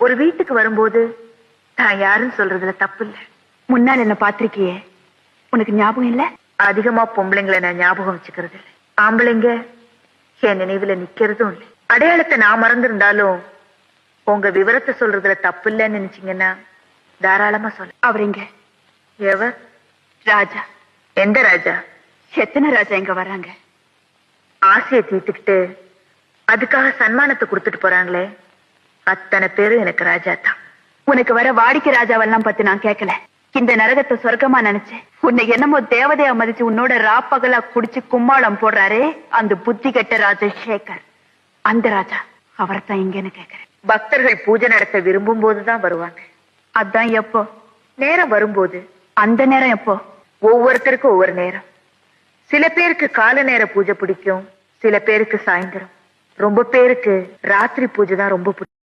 ஒரு வீட்டுக்கு வரும்போது நான் யாருன்னு சொல்றதுல தப்பு இல்ல. முன்னால் என்ன பாத்திருக்கியே, உனக்கு ஞாபகம் இல்ல? அதிகமா பொம்பளைங்களை நான் ஞாபகம் வச்சுக்கிறது இல்லை. ஆம்பளைங்க என் நினைவுல நிக்கிறதும் இல்லை. அடையாளத்தை நான் மறந்திருந்தாலும் உங்க விவரத்தை சொல்றதுல தப்பு இல்லைன்னு நினைச்சீங்கன்னா தாராளமா சொல்ல. அவரிங்க எவர்? ராஜா. எந்த ராஜா? எத்தனை ராஜா இங்க வராங்க. ஆசையை தீர்த்துக்கிட்டு அதுக்காக சன்மானத்தை கொடுத்துட்டு போறாங்களே, அத்தனை பேரும் எனக்கு ராஜா தான். உனக்கு வர வாடிக்கை ராஜாவெல்லாம் பத்தி நான் கேட்கல. இந்த நரகத்தை சொர்க்கமா நினைச்சு உன்னை என்னமோ தேவதையா மதிச்சு உன்னோட ராப்பகலா குடிச்சு கும்மாளம் போடுறாரே, அந்த புத்தி கெட்ட ராஜசேகர், அந்த ராஜா அவர்தான் இங்கன்னு கேக்குறேன். பக்தர்கள் பூஜை நடத்த விரும்பும் போதுதான் வருவாங்க. அதான் எப்போ? நேரம் வரும்போது. அந்த நேரம் எப்போ? ஒவ்வொருத்தருக்கும் ஒவ்வொரு நேரம். சில பேருக்கு கால நேர பூஜை பிடிக்கும், சில பேருக்கு சாயந்தரம், ரொம்ப பேருக்கு ராத்திரி பூஜை தான் ரொம்ப பிடிக்கும்.